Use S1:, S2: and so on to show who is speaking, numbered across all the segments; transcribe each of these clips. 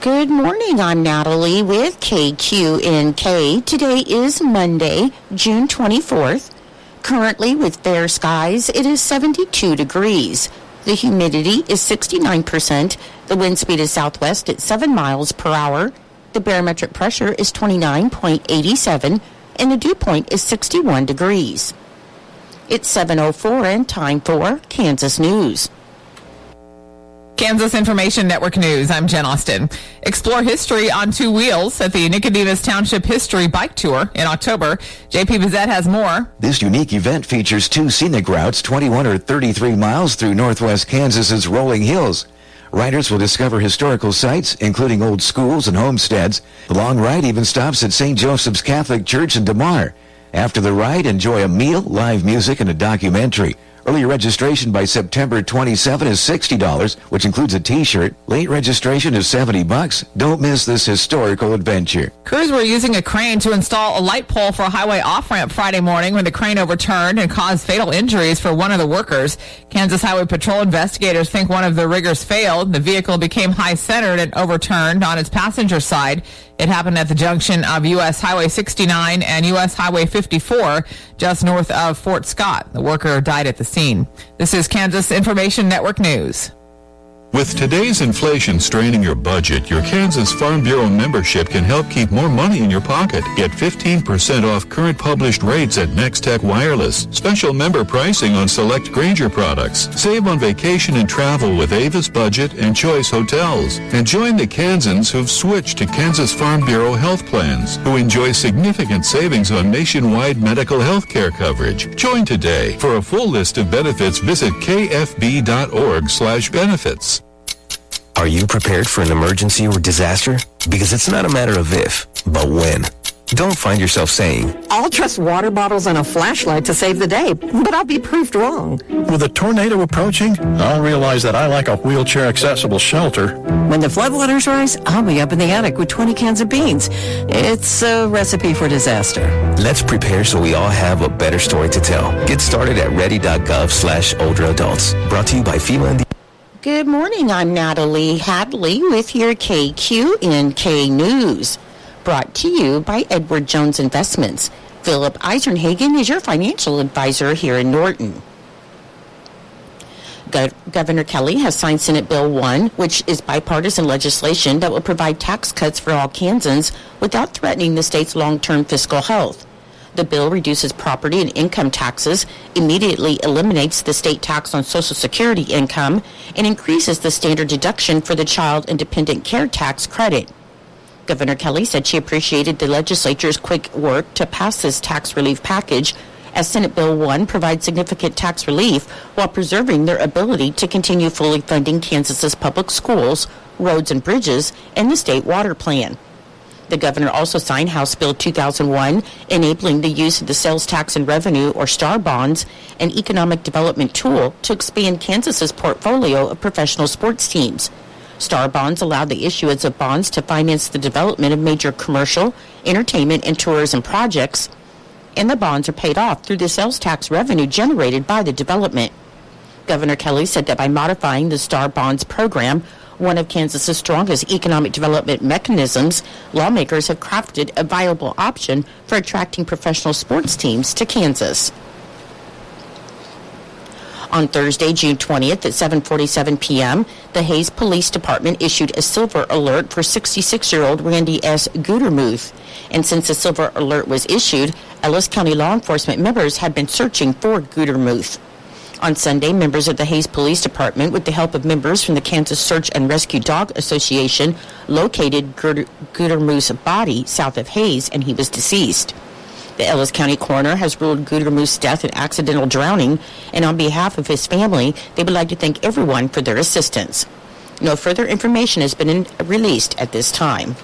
S1: Good morning, I'm Natalie with KQNK. Today is Monday, June 24th. Currently with fair skies, it is 72 degrees. The humidity is 69%. The wind speed is southwest at 7 miles per hour. The barometric pressure is 29.87, and the dew point is 61 degrees. It's 7:04 and time for Kansas News.
S2: Kansas Information Network News, I'm Jen Austin. Explore history on two wheels at the Nicodemus Township History Bike Tour in October. JP Bizette has more.
S3: This unique event features two scenic routes, 21 or 33 miles through northwest Kansas's rolling hills. Riders will discover historical sites, including old schools and homesteads. The long ride even stops at St. Joseph's Catholic Church in DeMar. After the ride, enjoy a meal, live music, and a documentary. Early registration by September 27 is $60, which includes a T-shirt. Late registration is $70. Don't miss this historical adventure.
S2: Crews were using a crane to install a light pole for a highway off-ramp Friday morning when the crane overturned and caused fatal injuries for one of the workers. Kansas Highway Patrol investigators think one of the riggers failed. The vehicle became high-centered and overturned on its passenger side. It happened at the junction of U.S. Highway 69 and U.S. Highway 54, just north of Fort Scott. The worker died at the scene. This is Kansas Information Network News.
S4: With today's inflation straining your budget, your Kansas Farm Bureau membership can help keep more money in your pocket. Get 15% off current published rates at Nextech Wireless. Special member pricing on select Grainger products. Save on vacation and travel with Avis Budget and Choice Hotels. And join the Kansans who've switched to Kansas Farm Bureau health plans, who enjoy significant savings on nationwide medical health care coverage. Join today. For a full list of benefits, visit kfb.org/benefits.
S5: Are you prepared for an emergency or disaster? Because it's not a matter of if, but when. Don't find yourself saying,
S6: I'll trust water bottles and a flashlight to save the day, but I'll be proved wrong.
S7: With a tornado approaching, I'll realize that I like a wheelchair-accessible shelter.
S6: When the floodwaters rise, I'll be up in the attic with 20 cans of beans. It's a recipe for disaster.
S5: Let's prepare so we all have a better story to tell. Get started at ready.gov/older adults. Brought to you by FEMA and the...
S1: Good morning, I'm Natalie Hadley with your KQNK News. Brought to you by Edward Jones Investments. Philip Eisenhagen is your financial advisor here in Norton. Governor Kelly has signed Senate Bill 1, which is bipartisan legislation that will provide tax cuts for all Kansans without threatening the state's long-term fiscal health. The bill reduces property and income taxes, immediately eliminates the state tax on Social Security income, and increases the standard deduction for the Child and Dependent Care Tax credit. Governor Kelly said she appreciated the legislature's quick work to pass this tax relief package, as Senate Bill 1 provides significant tax relief while preserving their ability to continue fully funding Kansas's public schools, roads and bridges, and the state water plan. The governor also signed House Bill 2001, enabling the use of the sales tax and revenue, or STAR bonds, an economic development tool to expand Kansas's portfolio of professional sports teams. STAR bonds allow the issuance of bonds to finance the development of major commercial, entertainment, and tourism projects, and the bonds are paid off through the sales tax revenue generated by the development. Governor Kelly said that by modifying the STAR bonds program, one of Kansas's strongest economic development mechanisms, lawmakers have crafted a viable option for attracting professional sports teams to Kansas. On Thursday, June 20th at 7:47 p.m., the Hayes Police Department issued a silver alert for 66-year-old Randy S. Gutermuth. And since the silver alert was issued, Ellis County law enforcement members had been searching for Gutermuth. On Sunday, members of the Hayes Police Department, with the help of members from the Kansas Search and Rescue Dog Association, located Gutermuth's body south of Hayes, and he was deceased. The Ellis County coroner has ruled Gutermuth's death an accidental drowning, and on behalf of his family, they would like to thank everyone for their assistance. No further information has been released at this time.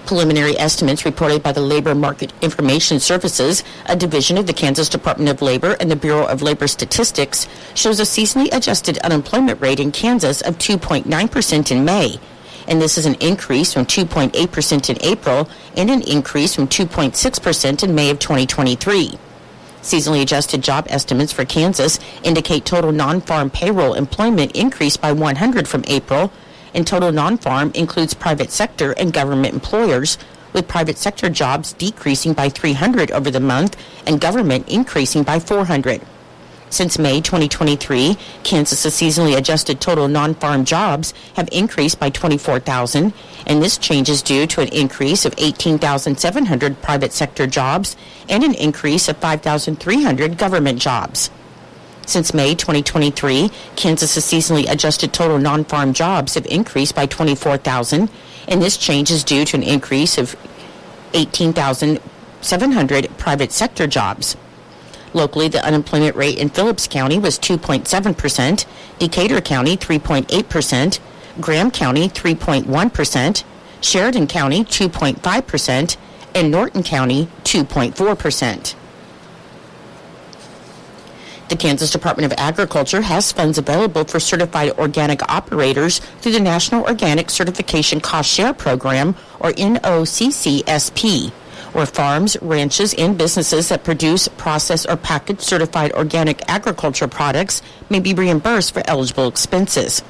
S1: Preliminary estimates reported by the Labor Market Information Services, a division of the Kansas Department of Labor and the Bureau of Labor Statistics, shows a seasonally adjusted unemployment rate in Kansas of 2.9% in May. And this is an increase from 2.8% in April and an increase from 2.6% in May of 2023. Seasonally adjusted job estimates for Kansas indicate total non-farm payroll employment increased by 100 from April and total non-farm includes private sector and government employers, with private sector jobs decreasing by 300 over the month and government increasing by 400. Since May 2023, Kansas's seasonally adjusted total non-farm jobs have increased by 24,000, and this change is due to an increase of 18,700 private sector jobs and an increase of 5,300 government jobs. Since May 2023, Kansas's seasonally adjusted total non-farm jobs have increased by 24,000, and this change is due to an increase of 18,700 private sector jobs. Locally, the unemployment rate in Phillips County was 2.7%, Decatur County 3.8%, Graham County 3.1%, Sheridan County 2.5%, and Norton County 2.4%. The Kansas Department of Agriculture has funds available for certified organic operators through the National Organic Certification Cost Share Program, or NOCCSP, where farms, ranches, and businesses that produce, process, or package certified organic agriculture products may be reimbursed for eligible expenses.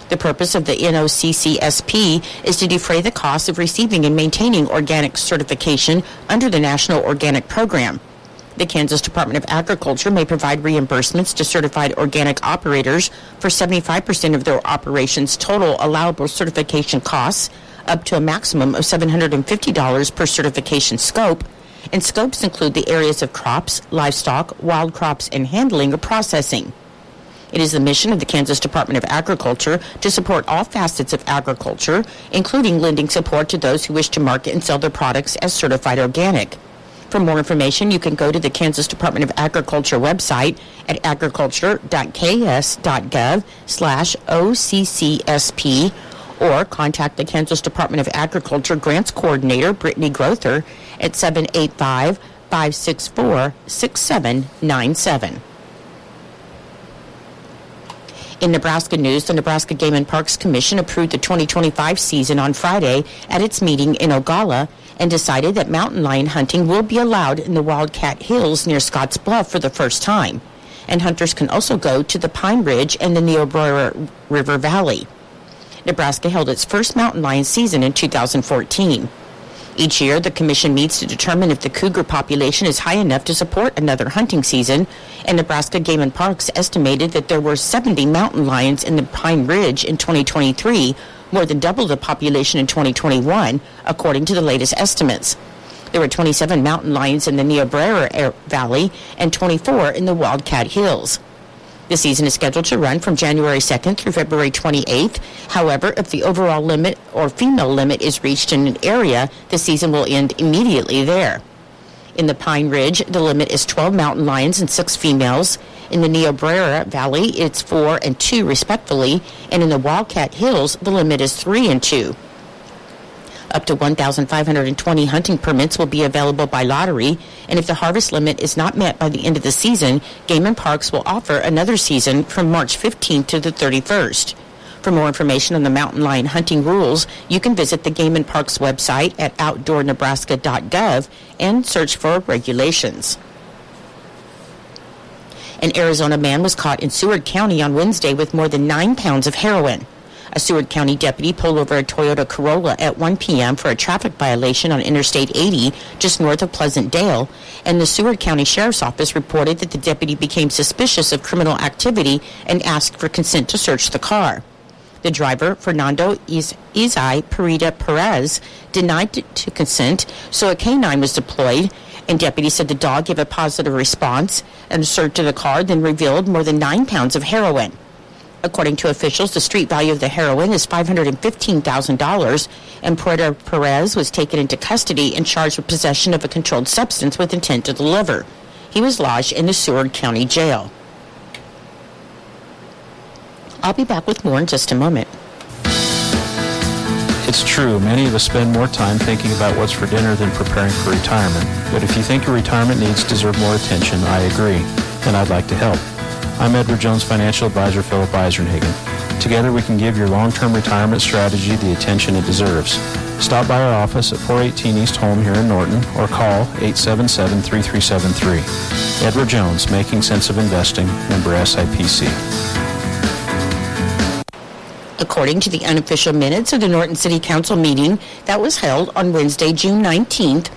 S1: The purpose of the NOCCSP is to defray the cost of receiving and maintaining organic certification under the National Organic Program. The Kansas Department of Agriculture may provide reimbursements to certified organic operators for 75% of their operations' total allowable certification costs, up to a maximum of $750 per certification scope, and scopes include the areas of crops, livestock, wild crops, and handling or processing. It is the mission of the Kansas Department of Agriculture to support all facets of agriculture, including lending support to those who wish to market and sell their products as certified organic. For more information, you can go to the Kansas Department of Agriculture website at agriculture.ks.gov/OCCSP or contact the Kansas Department of Agriculture Grants Coordinator, Brittany Grother, at 785-564-6797. In Nebraska news, the Nebraska Game and Parks Commission approved the 2025 season on Friday at its meeting in Ogalla and decided that mountain lion hunting will be allowed in the Wildcat Hills near Scotts Bluff for the first time, and hunters can also go to the Pine Ridge and the Niobrara River Valley. Nebraska held its first mountain lion season in 2014. Each year, the commission meets to determine if the cougar population is high enough to support another hunting season, and Nebraska Game and Parks estimated that there were 70 mountain lions in the Pine Ridge in 2023, more than double the population in 2021, according to the latest estimates. There were 27 mountain lions in the Niobrara Valley and 24 in the Wildcat Hills. The season is scheduled to run from January 2nd through February 28th. However, if the overall limit or female limit is reached in an area, the season will end immediately there. In the Pine Ridge, the limit is 12 mountain lions and 6 females. In the Niobrara Valley, it's 4 and 2 respectively, and in the Wildcat Hills, the limit is 3 and 2. Up to 1,520 hunting permits will be available by lottery, and if the harvest limit is not met by the end of the season, Game and Parks will offer another season from March 15th to the 31st. For more information on the mountain lion hunting rules, you can visit the Game and Parks website at outdoornebraska.gov and search for regulations. An Arizona man was caught in Seward County on Wednesday with more than 9 pounds of heroin. A Seward County deputy pulled over a Toyota Corolla at 1 p.m. for a traffic violation on Interstate 80 just north of Pleasant Dale, and the Seward County Sheriff's Office reported that the deputy became suspicious of criminal activity and asked for consent to search the car. The driver, Fernando Izay Perita Perez, denied to consent, so a canine was deployed, and deputies said the dog gave a positive response, and a search of the car then revealed more than 9 pounds of heroin. According to officials, the street value of the heroin is $515,000, and Puerto Perez was taken into custody and charged with possession of a controlled substance with intent to deliver. He was lodged in the Seward County Jail. I'll be back with more in just a moment.
S8: It's true, many of us spend more time thinking about what's for dinner than preparing for retirement. But if you think your retirement needs deserve more attention, I agree, and I'd like to help. I'm Edward Jones Financial Advisor Philip Eisenhagen. Together we can give your long-term retirement strategy the attention it deserves. Stop by our office at 418 East Home here in Norton or call 877-3373. Edward Jones, Making Sense of Investing, member SIPC.
S1: According to the unofficial minutes of the Norton City Council meeting that was held on Wednesday, June 19th,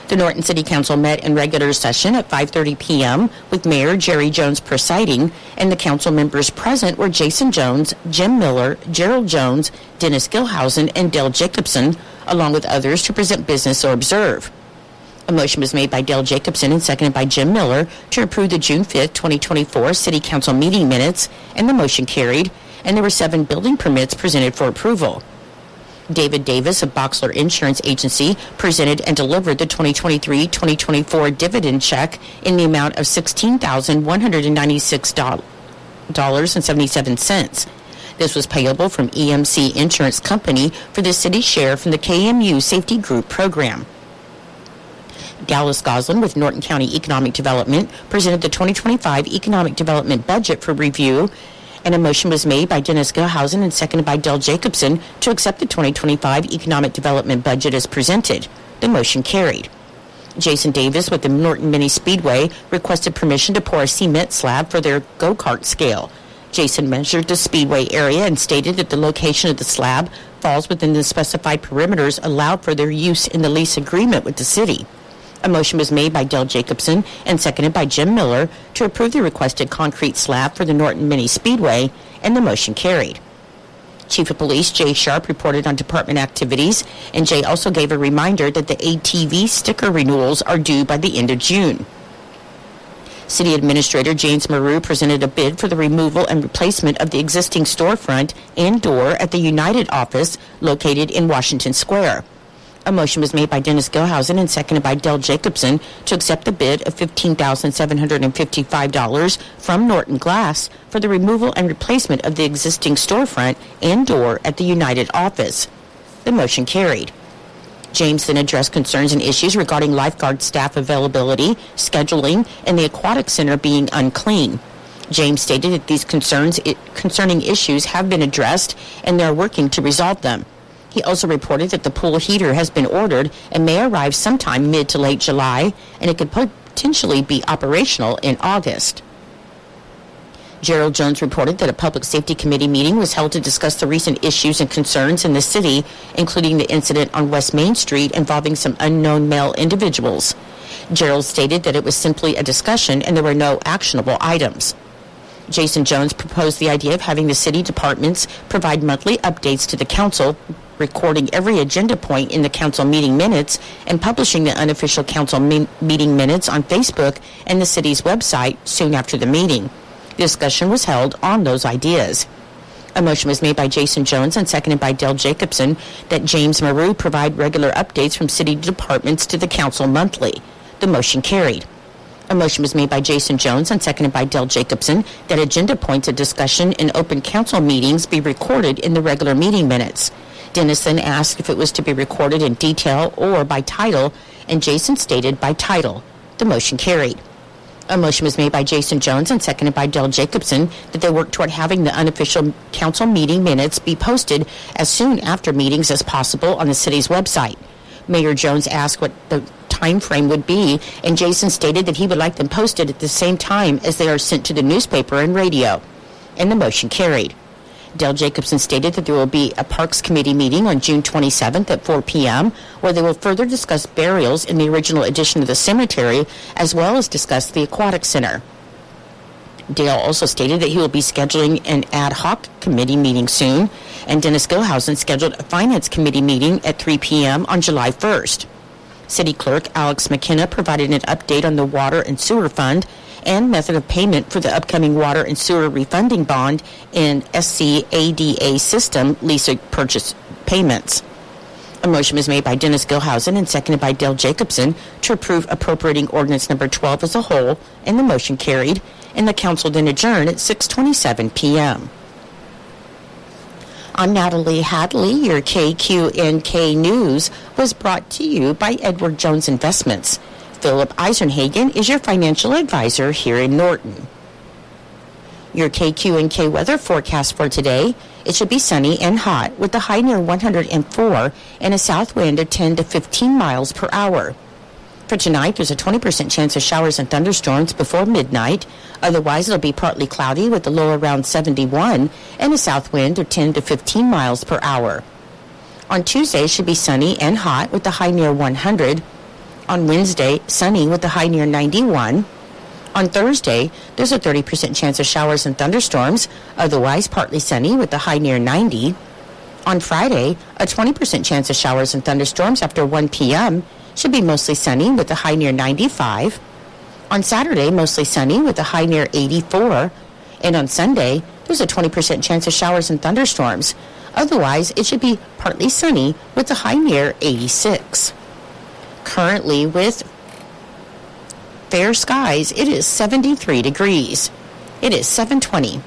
S1: the Norton City Council met in regular session at 5:30 p.m. with Mayor Jerry Jones presiding, and the council members present were Jason Jones, Jim Miller, Gerald Jones, Dennis Gilhausen, and Dale Jacobson, along with others to present business or observe. A motion was made by Dale Jacobson and seconded by Jim Miller to approve the June 5th, 2024 City Council meeting minutes, and the motion carried, and there were 7 building permits presented for approval. David Davis of Boxler Insurance Agency presented and delivered the 2023-2024 dividend check in the amount of $16,196.77. This was payable from EMC Insurance Company for the city's share from the KMU Safety Group program. Dallas Goslin with Norton County Economic Development presented the 2025 Economic Development Budget for review, and a motion was made by Dennis Gilhausen and seconded by Dale Jacobson to accept the 2025 Economic Development Budget as presented. The motion carried. Jason Davis with the Norton Mini Speedway requested permission to pour a cement slab for their go-kart scale. Jason measured the speedway area and stated that the location of the slab falls within the specified perimeters allowed for their use in the lease agreement with the city. A motion was made by Dale Jacobson and seconded by Jim Miller to approve the requested concrete slab for the Norton Mini Speedway, and the motion carried. Chief of Police Jay Sharp reported on department activities, and Jay also gave a reminder that the ATV sticker renewals are due by the end of June. City Administrator James Maru presented a bid for the removal and replacement of the existing storefront and door at the United office located in Washington Square. A motion was made by Dennis Gilhausen and seconded by Dale Jacobson to accept the bid of $15,755 from Norton Glass for the removal and replacement of the existing storefront and door at the United office. The motion carried. James then addressed concerns and issues regarding lifeguard staff availability, scheduling, and the aquatic center being unclean. James stated that these concerning issues have been addressed and they are working to resolve them. He also reported that the pool heater has been ordered and may arrive sometime mid to late July, and it could potentially be operational in August. Gerald Jones reported that a Public Safety Committee meeting was held to discuss the recent issues and concerns in the city, including the incident on West Main Street involving some unknown male individuals. Gerald stated that it was simply a discussion and there were no actionable items. Jason Jones proposed the idea of having the city departments provide monthly updates to the council, recording every agenda point in the council meeting minutes and publishing the unofficial council meeting minutes on Facebook and the city's website soon after the meeting. The discussion was held on those ideas. A motion was made by Jason Jones and seconded by Dale Jacobson that James Maru provide regular updates from city departments to the council monthly. The motion carried. A motion was made by Jason Jones and seconded by Dale Jacobson that agenda points of discussion in open council meetings be recorded in the regular meeting minutes. Dennis then asked if it was to be recorded in detail or by title, and Jason stated by title. The motion carried. A motion was made by Jason Jones and seconded by Dale Jacobson that they work toward having the unofficial council meeting minutes be posted as soon after meetings as possible on the city's website. Mayor Jones asked what the time frame would be, and Jason stated that he would like them posted at the same time as they are sent to the newspaper and radio. And the motion carried. Dale Jacobson stated that there will be a Parks Committee meeting on June 27th at 4 p.m. where they will further discuss burials in the original addition of the cemetery as well as discuss the aquatic center. Dale also stated that he will be scheduling an ad hoc committee meeting soon, and Dennis Gilhausen scheduled a Finance Committee meeting at 3 p.m. on July 1st. City Clerk Alex McKenna provided an update on the Water and Sewer Fund and method of payment for the upcoming water and sewer refunding bond and SCADA system lease purchase payments. A motion was made by Dennis Gilhausen and seconded by Dale Jacobson to approve appropriating ordinance number 12 as a whole, and the motion carried, and the council then adjourned at 6:27 p.m. I'm Natalie Hadley. Your KQNK News was brought to you by Edward Jones Investments. Philip Eisenhagen is your financial advisor here in Norton. Your KQNK weather forecast for today: it should be sunny and hot with a high near 104 and a south wind of 10 to 15 miles per hour. For tonight, there's a 20% chance of showers and thunderstorms before midnight. Otherwise, it'll be partly cloudy with a low around 71 and a south wind of 10 to 15 miles per hour. On Tuesday, it should be sunny and hot with a high near 100. On Wednesday, sunny with a high near 91. On Thursday, there's a 30% chance of showers and thunderstorms. Otherwise, partly sunny with a high near 90. On Friday, a 20% chance of showers and thunderstorms after 1 p.m. Should be mostly sunny with a high near 95. On Saturday, mostly sunny with a high near 84. And on Sunday, there's a 20% chance of showers and thunderstorms. Otherwise, it should be partly sunny with a high near 86. Currently, with fair skies, it is 73 degrees. It is 7:20.